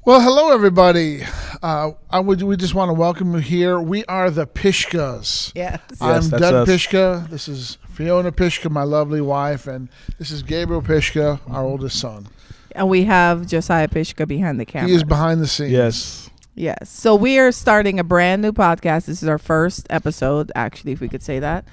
Well, hello, everybody. We just want to welcome you here. We are the Pishkas. Yes. I'm that's Doug us. Pishka. This is Fiona Pishka, my lovely wife, and this is Gabriel Pishka, our oldest son. And we have Josiah Pishka behind the camera. He is behind the scenes. Yes. Yes. So we are starting a brand new podcast. This is our first episode, actually, if we could say that.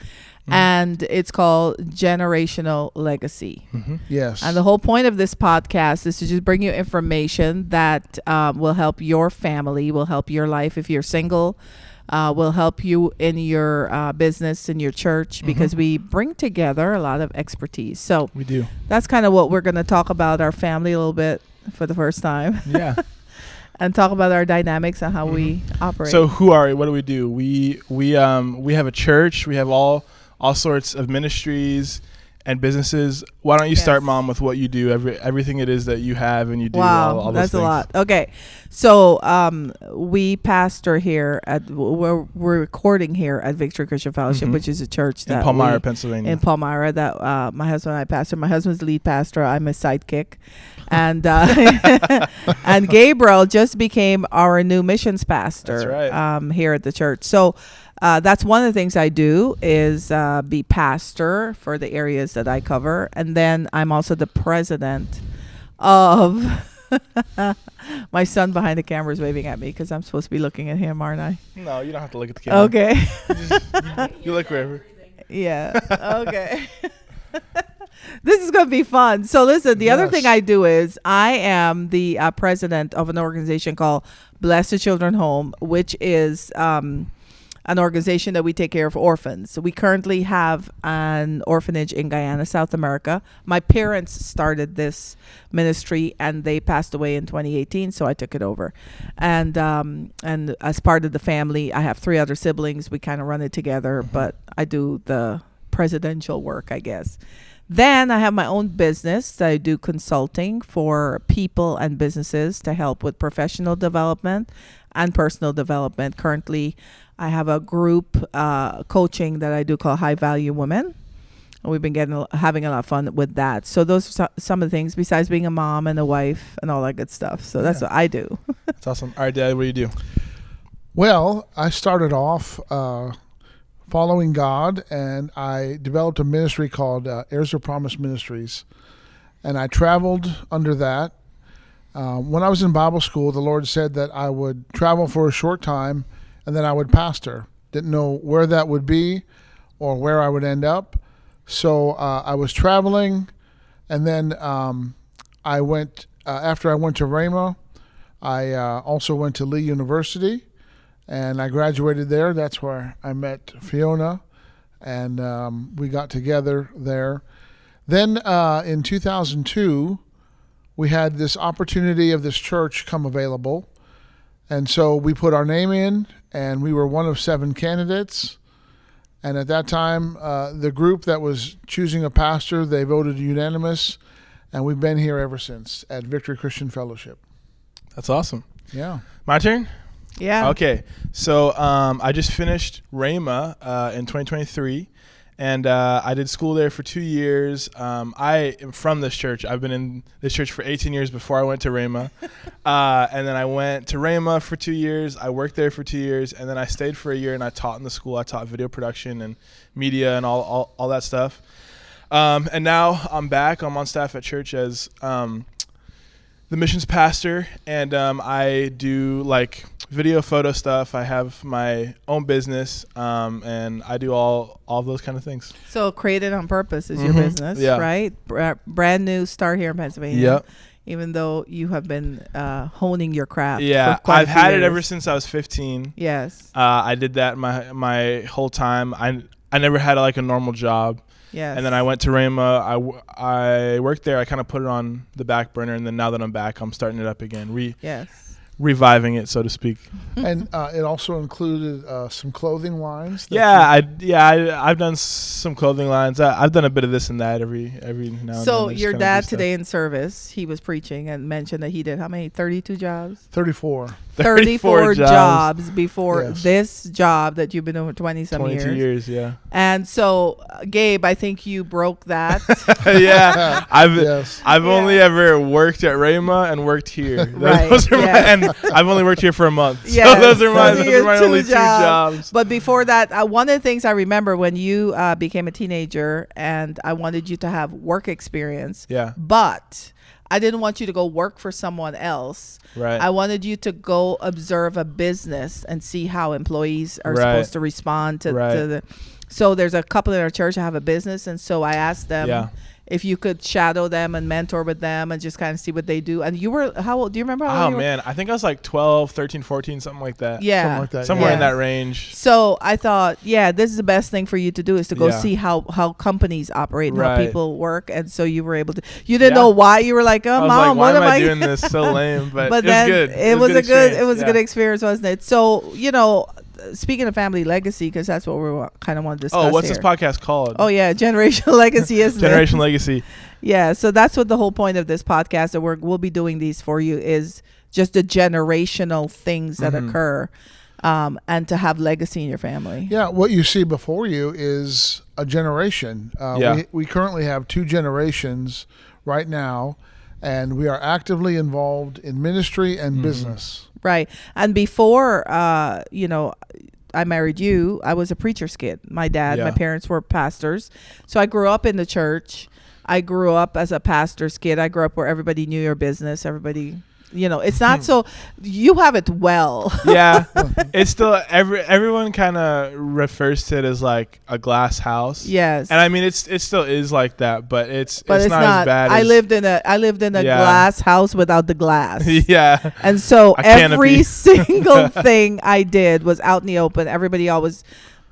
And it's called Generational Legacy. Yes. And the whole point of this podcast is to just bring you information that will help your family, will help your life if you're single, will help you in your business, in your church, because we bring together a lot of expertise. So We do. that's kind of what we're going to talk about, our family a little bit for the first time. Yeah. And talk about our dynamics and how we operate. So who are we? What do we do? We have a church. We have all sorts of ministries and businesses. Why don't you start, Mom, with what you do, everything it is that you have and you do. Wow, all those that's things. a lot. Okay, so we pastor here at we're recording here at Victory Christian Fellowship, which is a church that in Palmyra, Pennsylvania. In Palmyra, that my husband and I pastor. My husband's the lead pastor. I'm a sidekick, and and Gabriel just became our new missions pastor. That's right. Here at the church. So. That's one of the things I do is be pastor for the areas that I cover. And then I'm also the president of my son behind the camera is waving at me because I'm supposed to be looking at him, aren't I? No, you don't have to look at the camera. Okay. You look wherever. Yeah. Okay. This is going to be fun. So listen, the other thing I do is I am the president of an organization called Bless the Children Home, which is an organization that we take care of orphans. So we currently have an orphanage in Guyana, South America. My parents started this ministry and they passed away in 2018, so I took it over. And as part of the family, I have 3 other siblings. We kind of run it together, but I do the presidential work, I guess. Then I have my own business that I do consulting for people and businesses to help with professional development and personal development. Currently, I have a group coaching that I do called High Value Women. And we've been having a lot of fun with that. So those are some of the things besides being a mom and a wife and all that good stuff. So that's what I do. That's awesome. All right, Dad, what do you do? Well, I started off following God, and I developed a ministry called Heirs of Promise Ministries. And I traveled under that. When I was in Bible school, the Lord said that I would travel for a short time and then I would pastor. Didn't know where that would be or where I would end up. So I was traveling, and then I went, after I went to Rhema, I also went to Lee University, and I graduated there. That's where I met Fiona, and we got together there. Then in 2002, we had this opportunity of this church come available. And so we put our name in, and we were one of 7 candidates. And at that time, the group that was choosing a pastor, they voted unanimous. And we've been here ever since at Victory Christian Fellowship. That's awesome. Yeah. My turn? Yeah. Okay. So I just finished Rhema in 2023. And I did school there for 2 years. I am from this church. I've been in this church for 18 years before I went to Rhema. And then I went to Rhema for 2 years. I worked there for 2 years. And then I stayed for a year and I taught in the school. I taught video production and media and all that stuff. And now I'm back. I'm on staff at church as the missions pastor. And I do like video photo stuff. I have my own business, and I do all those kind of things. So Created on Purpose is your business, right? Brand new start here in Pennsylvania. Yep. Even though you have been honing your craft. Yeah, for quite I've a few had years. it ever since I was 15. Yes. I did that my whole time. I never had like a normal job. Yes. And then I went to Rhema. I worked there. I kind of put it on the back burner, and then now that I'm back, I'm starting it up again. Yes. reviving it, so to speak. And it also included some clothing lines. I've done some clothing lines. I've done a bit of this and that every now and then. So I just your kinda dad do stuff. today in service, he was preaching and mentioned that he did how many? 32 jobs? 34. 34 jobs before Yes. this job that you've been doing for 20-some 22 years. years, yeah. And so, Gabe, I think you broke that. Yeah, Yes. I've only ever worked at Rhema and worked here. Right, Those are yeah. and I've only worked here for a month. Yes, So those are my your only two jobs. But before that, one of the things I remember when you became a teenager, and I wanted you to have work experience. Yeah. But I didn't want you to go work for someone else. Right. I wanted you to go observe a business and see how employees are Right. supposed to respond to the. So there's a couple in our church that have a business, and so I asked them if you could shadow them and mentor with them and just kind of see what they do. And you were how old? Do you remember how old Oh you were? man, I think I was like 12, 13, 14, something like that. Yeah, Something like that. Somewhere in Yeah. that range. So I thought, this is the best thing for you to do is to go Yeah. see how companies operate and how Right. people work. And so you were able to. You didn't Yeah. know why. You were like, I "Oh, was mom, like, why what am am I I doing this so lame?" But, But it then was good. it was a good experience. experience, wasn't it? So speaking of family legacy, because that's what we kind of want to discuss. Oh, what's here. this podcast called? Oh yeah, generational legacy, isn't it? Generation Legacy. Yeah, so that's what the whole point of this podcast that we'll be doing these for you is just the generational things that occur, and to have legacy in your family. Yeah, what you see before you is a generation. We currently have 2 generations right now, and we are actively involved in ministry and business. Right. And before, I married you, I was a preacher's kid. My dad, my parents were pastors. So I grew up in the church. I grew up as a pastor's kid. I grew up where everybody knew your business. Everybody, it's not so, you have it well. Yeah, it's still everyone kind of refers to it as like a glass house. Yes. And I mean it still is like that, but it's not as bad. I lived in a glass house without the glass. Yeah. And so A every canopy. single thing I did was out in the open. Everybody always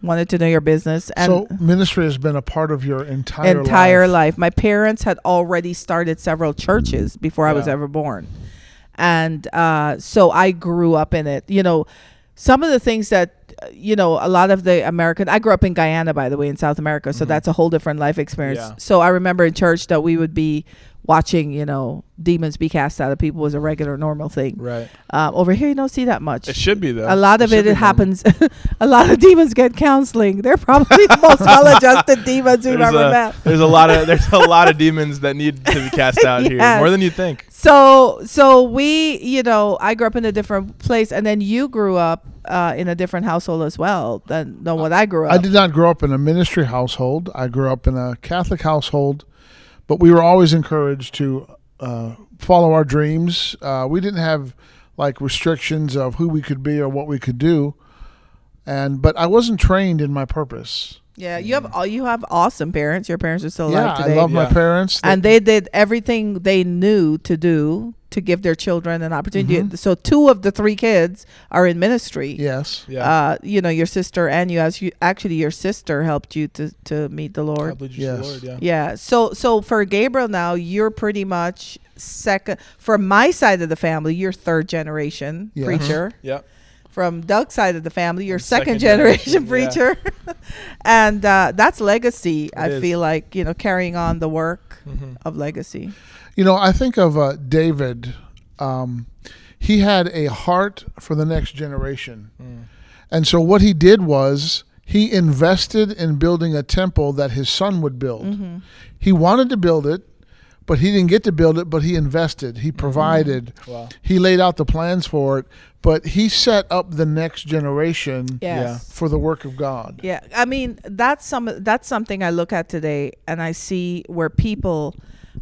wanted to know your business. And So ministry has been a part of your entire life. My parents had already started several churches before I was ever born. And so I grew up in it. Some of the things that, a lot of the I grew up in Guyana, by the way, in South America. So that's a whole different life experience. Yeah. So I remember in church that we would be watching, demons be cast out of people was a regular, normal thing. Right. Over here, you don't see that much. It should be though. A lot of should it be happens. A lot of demons get counseling. They're probably the most well-adjusted demons we've ever met. There's a lot of demons that need to be cast out here, Yes. more than you think. So we, I grew up in a different place, and then you grew up in a different household as well than what I grew up. I did not grow up in a ministry household. I grew up in a Catholic household, but we were always encouraged to follow our dreams. We didn't have like restrictions of who we could be or what we could do, but I wasn't trained in my purpose. Yeah, you have awesome parents. Your parents are still alive Yeah, today. I love my parents. And they did everything they knew to do to give their children an opportunity. So 2 of the 3 kids are in ministry. Yes. Yeah. Your sister and actually your sister helped you to meet the Lord. God lead you to the Lord, yeah. Yeah. So for Gabriel now, you're pretty much second. From my side of the family, you're 3rd generation Yeah. preacher. Yeah. From Doug's side of the family, you're second second generation generation, preacher. And that's legacy. I is. feel like, carrying on the work of legacy. I think of David. He had a heart for the next generation. And so what he did was he invested in building a temple that his son would build. He wanted to build it, but he didn't get to build it, but he invested. He provided. Wow. He laid out the plans for it, but he set up the next generation Yes. for the work of God. Yeah. I mean, that's something I look at today, and I see where people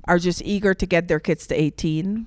are just eager to get their kids to 18.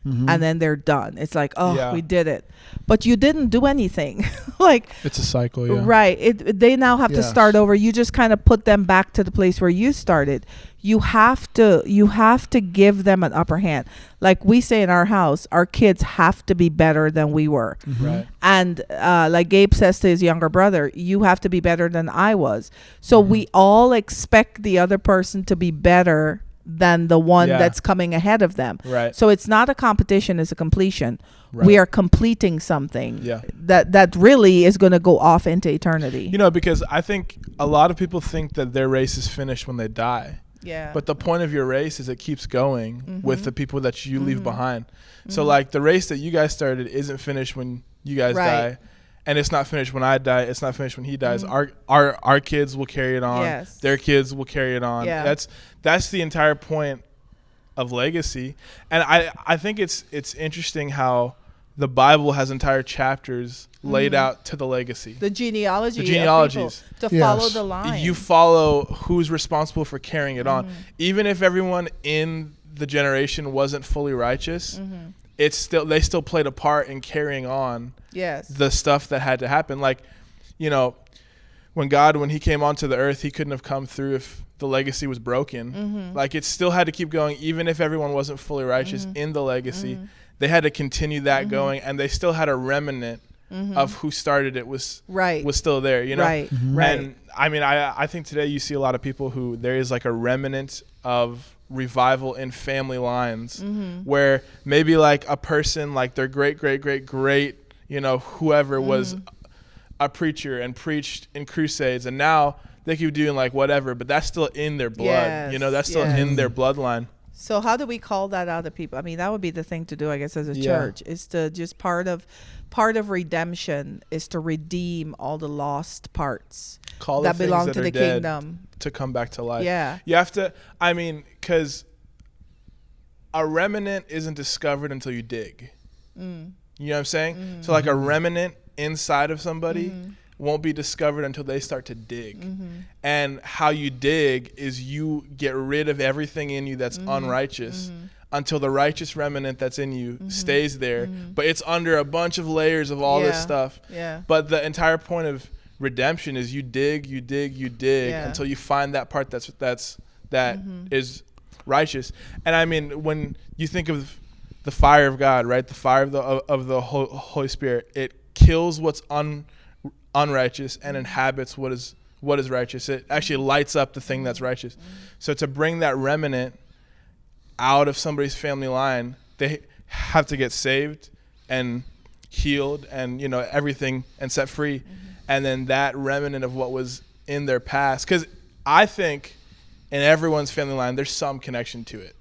And then they're done. It's like, we did it. But you didn't do anything. Like, It's a cycle, yeah. right. They now have to Yes. start over. You just kind of put them back to the place where you started. You have to give them an upper hand. Like we say in our house, our kids have to be better than we were. Right. And like Gabe says to his younger brother, you have to be better than I was. So we all expect the other person to be better than the one Yeah. that's coming ahead of them. Right. So it's not a competition, it's a completion. Right. We are completing something Yeah. that really is going to go off into eternity. You know, because I think a lot of people think that their race is finished when they die. Yeah. But the point of your race is it keeps going with the people that you leave behind. So like the race that you guys started isn't finished when you guys Right. die. And it's not finished when I die. It's not finished when he dies. Our kids will carry it on. Yes. Their kids will carry it on. Yeah. That's the entire point of legacy. And I think it's interesting how the Bible has entire chapters laid out to the legacy. the genealogy. The genealogies. Of people to Yes. follow the line. You follow who's responsible for carrying it on. Even if everyone in the generation wasn't fully righteous, they still played a part in carrying on yes. the stuff that had to happen. Like, you know, when he came onto the earth, he couldn't have come through if the legacy was broken. Like it still had to keep going, even if everyone wasn't fully righteous in the legacy. They had to continue that going, and they still had a remnant of who started it was still there, you know? Right. Right. And I mean, I think today you see a lot of people who there is like a remnant of revival in family lines where maybe like a person like their great, you know, whoever was a preacher and preached in crusades, and now they keep doing like whatever, but that's still in their blood. Yes, You know, that's still yes. in their bloodline. So how do we call that out of people? I mean, that would be the thing to do, I guess, as a Yeah. church, is to just part of redemption is to redeem all the lost parts Call that the belong things to that the are dead kingdom. to come back to life. Yeah. You have to, I mean, because a remnant isn't discovered until you dig. You know what I'm saying? So like a remnant inside of somebody won't be discovered until they start to dig. And how you dig is you get rid of everything in you that's unrighteous until the righteous remnant that's in you stays there. But it's under a bunch of layers of all this Yeah. stuff. Yeah. But the entire point of redemption is you dig Yeah. until you find that part that is righteous. And I mean, when you think of the fire of God, right? The fire of the Holy Spirit, it kills what's unrighteous and inhabits what is righteous. It actually lights up the thing that's righteous. So to bring that remnant out of somebody's family line, they have to get saved and healed and, you know, everything, and set free. And then that remnant of what was in their past, because I think in everyone's family line there's some connection to it.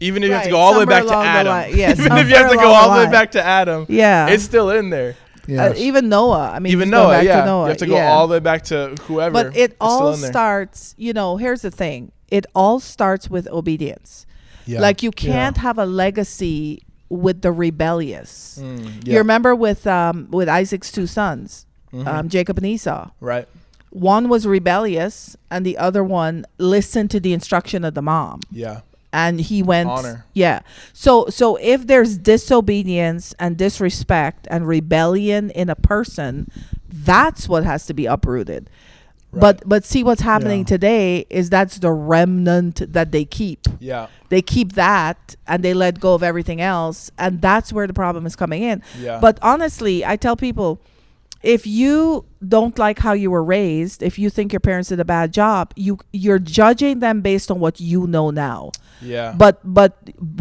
Even if you have to Right, go all the way back to somewhere along the Adam, line. Yeah, even if you have to somewhere go along all the the way line. back to Adam, Yeah. it's still in there. Yes. Even Noah. I mean, Even just going Noah, back yeah, to Noah. you have to go yeah. all the way back to whoever. But it It's all still in there. starts, you know, here's the thing. It all starts with obedience. Yeah. Like you can't have a legacy with the rebellious. Yeah. You remember with Isaac's two sons, Jacob and Esau. Right. One was rebellious and the other one listened to the instruction of the mom. Yeah. And he went Honor. Yeah. So if there's disobedience and disrespect and rebellion in a person, that's what has to be uprooted. Right. But see what's happening Yeah. today is that's the remnant that they keep. Yeah. They keep that and they let go of everything else, and that's where the problem is coming in. Yeah. But honestly, I tell people, if you don't like how you were raised, if you think your parents did a bad job, you're judging them based on what you know now. Yeah. But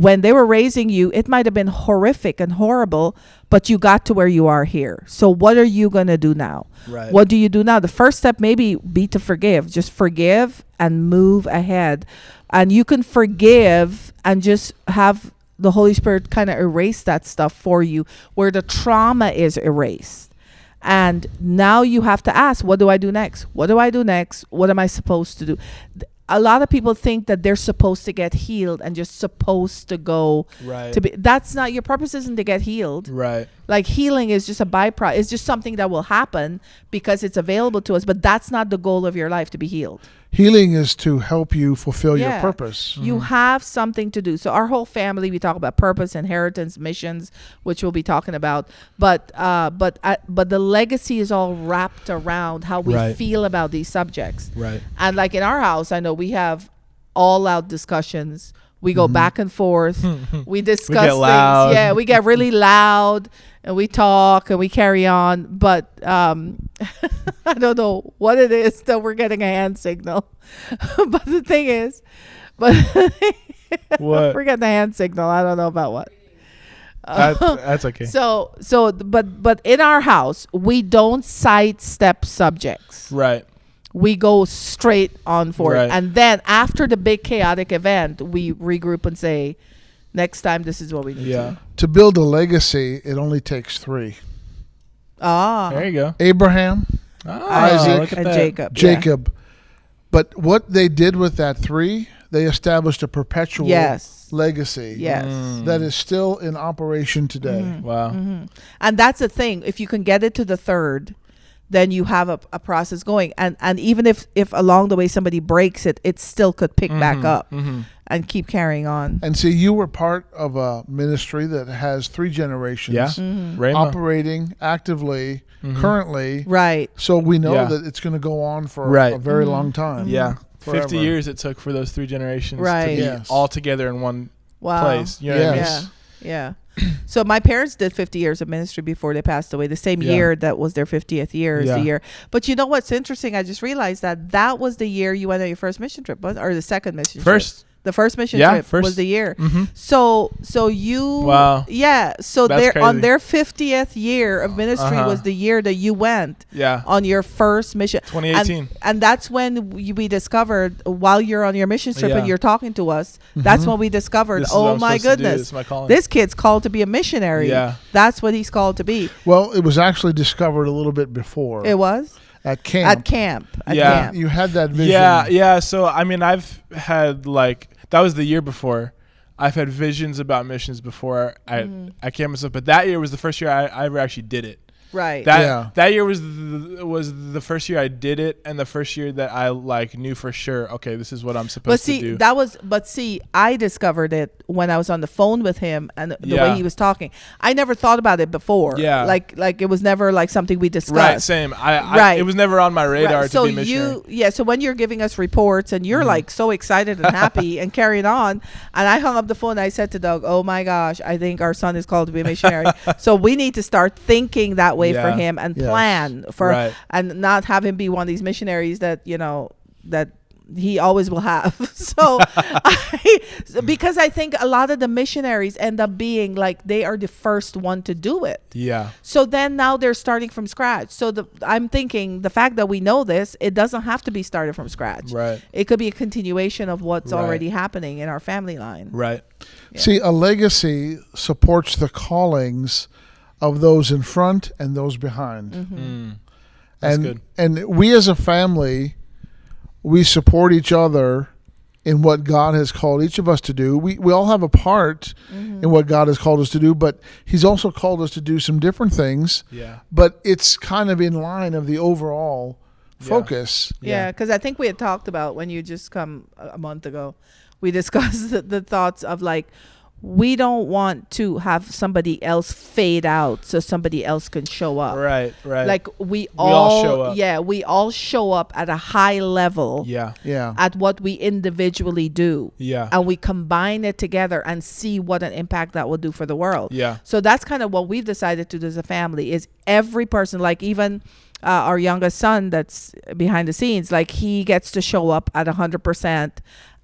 when they were raising you, it might have been horrific and horrible, but you got to where you are here. So what are you going to do now? Right. What do you do now? The first step maybe be to forgive. Just forgive and move ahead. And you can forgive and just have the Holy Spirit kind of erase that stuff for you where the trauma is erased. And now you have to ask, what do I do next? What do I do next? What am I supposed to do? A lot of people think that they're supposed to get healed and just supposed to go Right. to be. That's not, your purpose isn't to get healed. Right. Like healing is just a byproduct. It's just something that will happen because it's available to us. But that's not the goal of your life, to be healed. Healing is to help you fulfill your Yeah. purpose. You have something to do. So our whole family, we talk about purpose, inheritance, missions, which we'll be talking about. But the legacy is all wrapped around how we Right. feel about these subjects. Right. And like in our house, I know we have all out discussions. We go back and forth. We discuss get loud. things. Yeah, we get really loud and we talk and we carry on. But I don't know what it is that we're getting a hand signal. But the thing is, But What? forget the hand signal. I don't know about what. That's okay. But in our house, we don't sidestep subjects. Right. We go straight on for Right. it. And then after the big chaotic event, we regroup and say, next time, this is what we need to Yeah. do. To build a legacy, it only takes 3. There you go. Abraham, Isaac, look at and that. Jacob. Jacob. But what they did with that 3, they established a perpetual Yes. legacy Yes. that is still in operation today. Wow. And that's the thing. If you can get it to the 3rd, then you have a process going. And even if along the way somebody breaks it, it still could pick back up and keep carrying on. And see, you were part of a ministry that has 3 generations Yeah. Rhema. operating actively, currently. Right. So we know Yeah. that it's going to go on for Right. a very long time. Yeah. Forever. 50 years it took for those 3 generations Right. to be Yes. all together in one Wow. place. You know what I mean? Yes. Yeah. So my parents did 50 years of ministry before they passed away. The same Yeah. year that was their 50th year is Yeah. the year. But you know what's interesting? I just realized that was the year you went on your first mission trip, or the second mission trip. First. The first mission Yeah, trip first. was the year. Mm-hmm. So you Wow. Yeah. So That's they're on crazy. their 50th year of ministry was the year that you went Yeah. on your first mission. 2018. And that's when we discovered, while you're on your mission trip Yeah. and you're talking to us, that's when we discovered, This is what oh I'm my supposed to do. goodness, This is my calling. this kid's called to be a missionary. Yeah. That's what he's called to be. Well, it was actually discovered a little bit before It was at camp. at camp. At Yeah. camp. You had that vision. Yeah. So, I mean, I've had that was the year before. I've had visions about missions before I came myself, but that year was the first year I ever actually did it. Right. That year was the first year I did it, and the first year that I knew for sure, okay, this is what I'm supposed to do. I discovered it when I was on the phone with him and the Yeah. way he was talking. I never thought about it before. Yeah. Like it was never like something we discussed. Right, same. It was never on my radar Right. to be a missionary. So when you're giving us reports and you're like so excited and happy and carrying on, and I hung up the phone and I said to Doug, oh my gosh, I think our son is called to be a missionary. So we need to start thinking that way for Yeah. him and Yes. plan for, Right. and not have him be one of these missionaries that, that he always will have. So because I think a lot of the missionaries end up being like, they are the first one to do it. Yeah. So then now they're starting from scratch. So I'm thinking the fact that we know this, it doesn't have to be started from scratch. Right. It could be a continuation of what's Right. already happening in our family line. Right. Yeah. See, a legacy supports the callings of those in front and those behind. That's and good. and we as a family, we support each other in what God has called each of us to do. We all have a part in what God has called us to do, but He's also called us to do some different things. Yeah. But it's kind of in line of the overall focus. Yeah, because I think we had talked about when you just come a month ago, we discussed the thoughts of like, we don't want to have somebody else fade out so somebody else can show up. Right. Right. Like we all all show up. Yeah, we all show up at a high level Yeah. Yeah. at what we individually do. Yeah. And we combine it together and see what an impact that will do for the world. Yeah. So that's kind of what we've decided to do as a family, is every person, like even our youngest son that's behind the scenes, like he gets to show up at 100%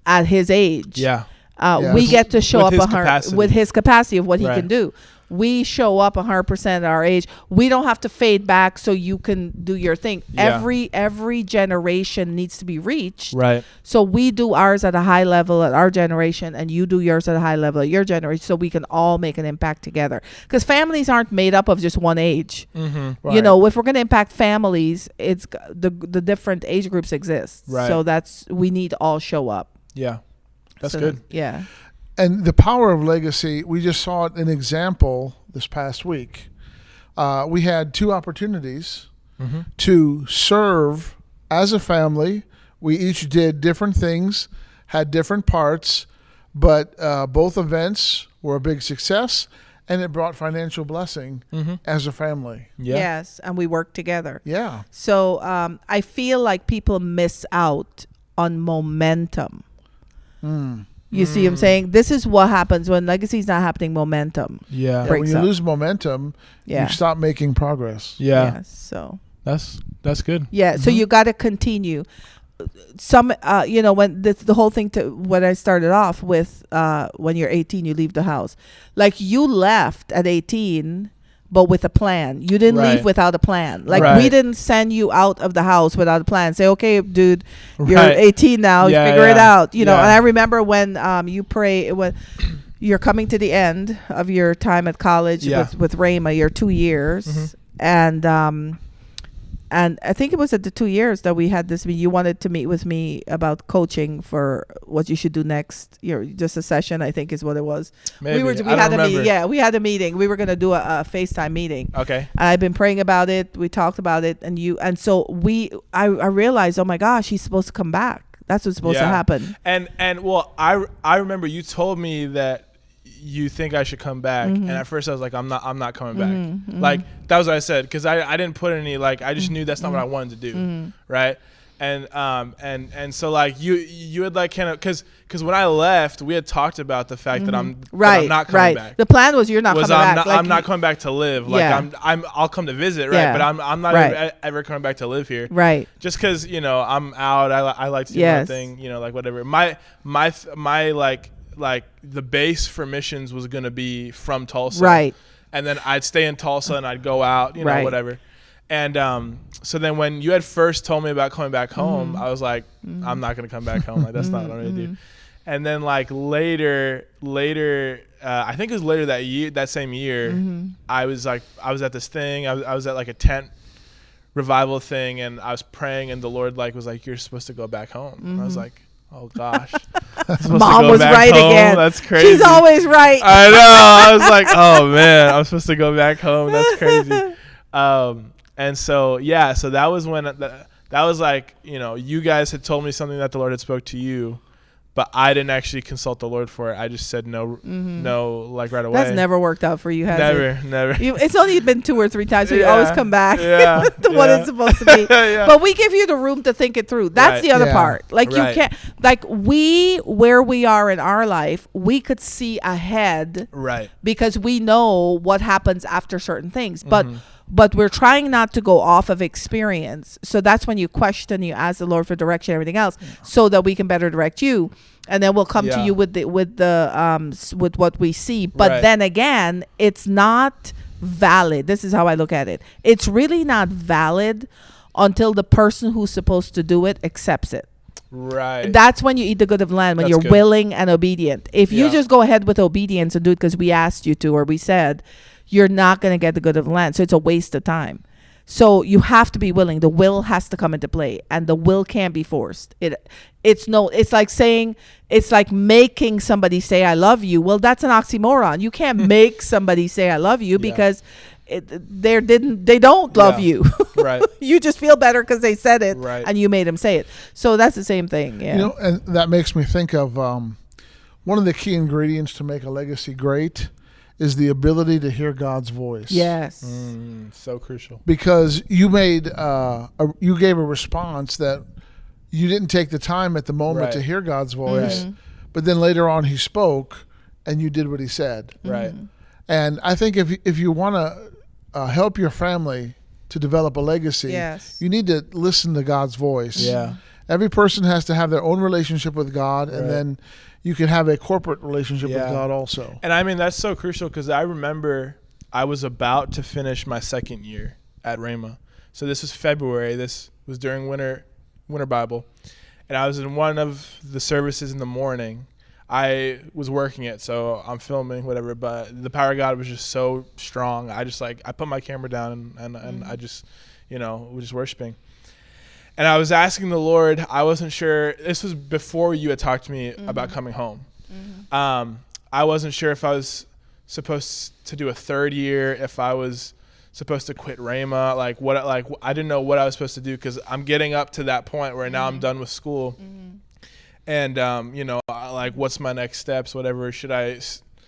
at his age. Yeah. Yeah. We get to show With up his 100 capacity. with his capacity of what he Right. can do. We show up 100% at our age. We don't have to fade back so you can do your thing. Yeah. Every generation needs to be reached. Right. So we do ours at a high level at our generation, and you do yours at a high level at your generation, so we can all make an impact together. Because families aren't made up of just one age. Mm-hmm. Right. You know, if we're going to impact families, it's the different age groups exist. Right. So we need to all show up. Yeah. That's So good. Yeah. And the power of legacy, we just saw an example this past week. We had 2 opportunities to serve as a family. We each did different things, had different parts, but both events were a big success, and it brought financial blessing as a family. Yeah. Yes. And we work together. Yeah. So I feel like people miss out on momentum. You see what I'm saying? This is what happens when legacy is not happening. Momentum. Yeah. And Breaks when you up. lose momentum, Yeah. you stop making progress. Yeah. So That's good. yeah. So you got to continue. some when the whole thing to what I started off with, when you're 18 you leave the house, like you left at 18 but with a plan. You didn't Right. leave without a plan. Like Right. we didn't send you out of the house without a plan. Say, okay, dude, you're Right. 18 now, Yeah, figure it yeah. out, And Yeah. I remember when you pray when you're coming to the end of your time at college Yeah. with Rhema, your 2 years, Mhm. and I think it was at the 2 years that we had this meeting. You wanted to meet with me about coaching for what you should do next. Just a session, I think is what it was. Maybe. We I don't had a remember. meeting. Yeah, we had a meeting. We were going to do a FaceTime meeting. Okay. And I've been praying about it. We talked about it. And so I realized, oh my gosh, he's supposed to come back. That's what's supposed to happen. And well, I remember you told me that you think I should come back, and at first I was like, I'm not coming back. Like that was what I said, because I didn't put any, like, I just knew that's not what I wanted to do, right? And so like you had like kind of, because when I left, we had talked about the fact that I'm not coming back. The plan was you're not coming back. I'm not coming back to live. Like I'll come to visit, right? Yeah. But I'm not ever coming back to live here, Right. just because I'm out. I like to do my thing, like whatever. My like the base for missions was gonna be from Tulsa, Right. And then I'd stay in Tulsa and I'd go out, Right. whatever. And so then when you had first told me about coming back home, I was like, I'm not gonna come back home. Like that's not what I'm gonna do. And then like later, I think it was later that same year, I was at this thing. I was at like a tent revival thing, and I was praying, and the Lord was like, you're supposed to go back home. And I was like, oh gosh. Mom was right home? again. That's crazy. She's always right. I know. I was like, oh man, I'm supposed to go back home. That's crazy. And so so that was when that was like, you guys had told me something that the Lord had spoke to you, but I didn't actually consult the Lord for it. I just said no, like right away. That's never worked out for you, has it? Never. It's only been 2 or 3 times, so you always come back to what it's supposed to be. But we give you the room to think it through. That's the other part. Like you can't, like where we are in our life, we could see ahead, right? Because we know what happens after certain things, but we're trying not to go off of experience. So that's when you question, you ask the Lord for direction, everything else, so that we can better direct you. And then we'll come to you with what we see. But then again, it's not valid. This is how I look at it. It's really not valid until the person who's supposed to do it accepts it. Right. That's when you eat the good of the land, when you're willing and obedient. If you just go ahead with obedience and do it because we asked you to, or we said, you're not going to get the good of the land. So it's a waste of time. So you have to be willing. The will has to come into play, and the will can't be forced. It's like making somebody say I love you. Well, that's an oxymoron. You can't make somebody say I love you because they don't love you. Right. You just feel better because they said it, right. And you made them say it. So that's the same thing. Yeah. And that makes me think of one of the key ingredients to make a legacy great is the ability to hear God's voice. Yes. So crucial. Because you made you gave a response that you didn't take the time at the moment to hear God's voice, but then later on he spoke and you did what he said. Right. And I think if you want to help your family to develop a legacy, you need to listen to God's voice. Yeah. Every person has to have their own relationship with God, and then you can have a corporate relationship with God also. And I mean, that's so crucial, because I remember I was about to finish my second year at Rhema. So this was February. This was during winter Bible. And I was in one of the services in the morning. I was working it, so I'm filming, whatever, but the power of God was just so strong. I put my camera down and I just, was just worshiping. And I was asking the Lord, I wasn't sure, this was before you had talked to me about coming home. I wasn't sure if I was supposed to do a third year, if I was supposed to quit Rhema, I didn't know what I was supposed to do, because I'm getting up to that point where now I'm done with school. And, what's my next steps, whatever. Should I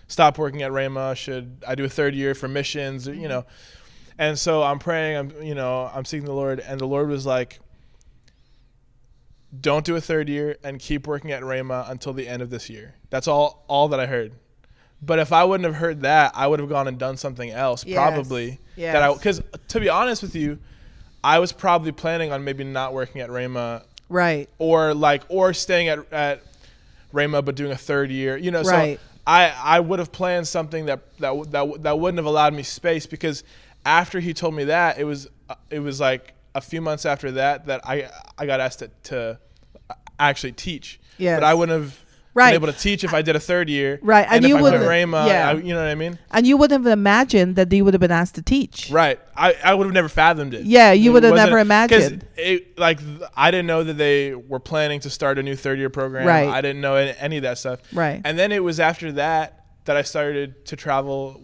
stop working at Rhema? Should I do a third year for missions, And so I'm praying, I'm seeking the Lord, and the Lord was like, don't do a third year and keep working at Rhema until the end of this year. That's all that I heard. But if I wouldn't have heard that, I would have gone and done something else, probably. Yes. Because to be honest with you, I was probably planning on maybe not working at Rhema Right. or staying at Rhema but doing a third year. You know, Right. so I would have planned something that wouldn't have allowed me space, because after he told me that, it was like a few months after that I got asked to actually teach. Yes. But I wouldn't have Right. been able to teach if I did a third year. Right. And if you I quit wouldn't. Rhema, Yeah. you know what I mean? And you wouldn't have imagined that you would have been asked to teach. Right. I would have never fathomed it. Yeah, you It would have wasn't- never imagined. 'cause I didn't know that they were planning to start a new third year program. Right. I didn't know any of that stuff. Right. And then it was after that I started to travel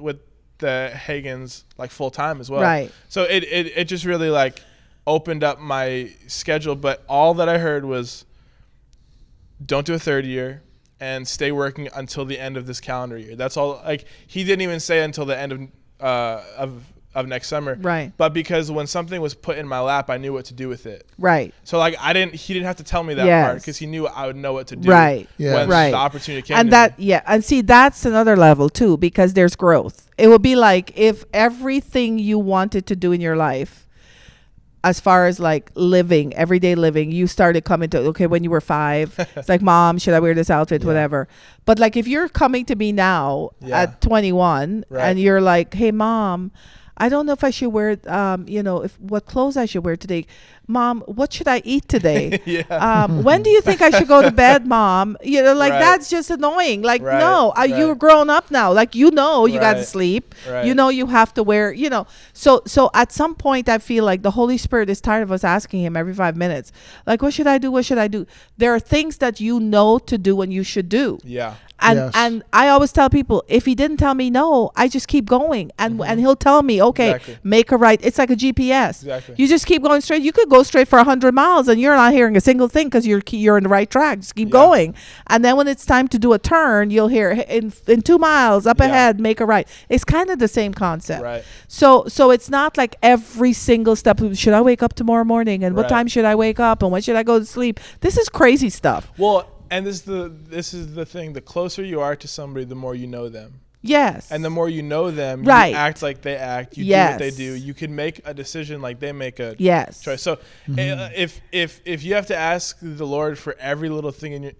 with the Hagans like full time as well. Right. So it just really like opened up my schedule. But all that I heard was, don't do a third year and stay working until the end of this calendar year. That's all. Like, he didn't even say until the end of next summer. Right. But because when something was put in my lap, I knew what to do with it. Right. So like he didn't have to tell me that Yes. part, because he knew I would know what to do. Right. Yeah. When Right. the opportunity came. And to that, me. yeah. And see, that's another level too, because there's growth. It would be like if everything you wanted to do in your life, as far as like living, everyday living, you started coming to, okay, when you were 5, it's like, Mom, should I wear this outfit, Yeah. whatever. But like if you're coming to me now Yeah. at 21 Right. and you're like, hey, Mom, I don't know if I should wear, what clothes I should wear today. Mom, what should I eat today? Yeah. When do you think I should go to bed, Mom? You know, like Right. that's just annoying. Like, Right. no, you're Right. grown up now. Like, you got to Right. sleep. Right. You have to wear, So at some point, I feel like the Holy Spirit is tired of us asking him every 5 minutes, like, what should I do? What should I do? There are things that you know to do and you should do. Yeah. And Yes. and I always tell people, if he didn't tell me no, I just keep going, and he'll tell me, okay, Exactly. make a right. It's like a GPS. Exactly. You just keep going straight. You could go straight for 100 miles, and you're not hearing a single thing because you're in the right track. Just keep Yeah. going, and then when it's time to do a turn, you'll hear in 2 miles up Yeah. ahead, make a right. It's kind of the same concept. Right. So it's not like every single step. Should I wake up tomorrow morning, and what Right. time should I wake up, and when should I go to sleep? This is crazy stuff. Well, and this is the thing. The closer you are to somebody, the more you know them. Yes. And the more you know them, Right. you act like they act. You Yes. do what they do. You can make a decision like they make a Yes. choice. So if you have to ask the Lord for every little thing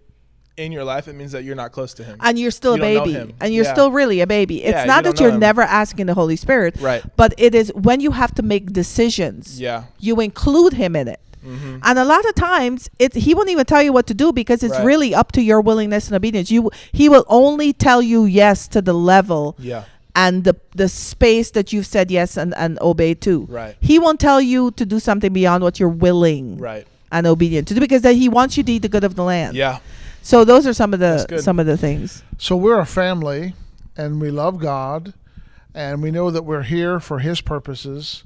in your life, it means that you're not close to him. And you're still You a don't know baby, him. and you're Yeah. still really a baby. It's Yeah, not you don't that you're know him. never asking the Holy Spirit, Right. but it is when you have to make decisions. Yeah. You include him in it. Mm-hmm. And a lot of times he won't even tell you what to do, because it's Right. really up to your willingness and obedience. He will only tell you yes to the level Yeah. and the space that you've said yes and obey to. Right. He won't tell you to do something beyond what you're willing Right. and obedient to do, because then he wants you to eat the good of the land. Yeah. So those are some of That's good. the things. So we're a family, and we love God, and we know that we're here for his purposes,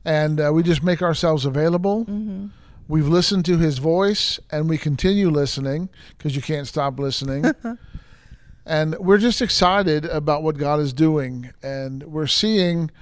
and we just make ourselves available. Mm-hmm. We've listened to his voice, and we continue listening, because you can't stop listening. And we're just excited about what God is doing, and we're seeing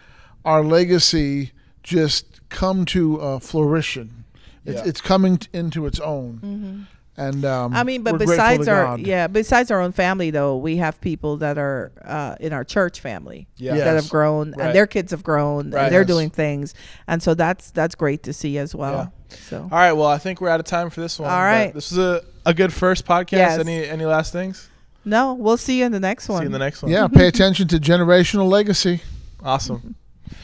our legacy just come to fruition. Yeah. It's coming into its own. Mm-hmm. And I mean, but we're grateful besides to God. besides our own family, though, we have people that are in our church family Yeah. Yeah. that Yes. have grown, Right. and their kids have grown, Right. and they're Yes. doing things, and so that's great to see as well. So All right. Well, I think we're out of time for this one. All but right. This was a good first podcast. Yes. Any last things? no, we'll see you in the next one. See you in the next one. Yeah, pay attention to generational legacy. Awesome.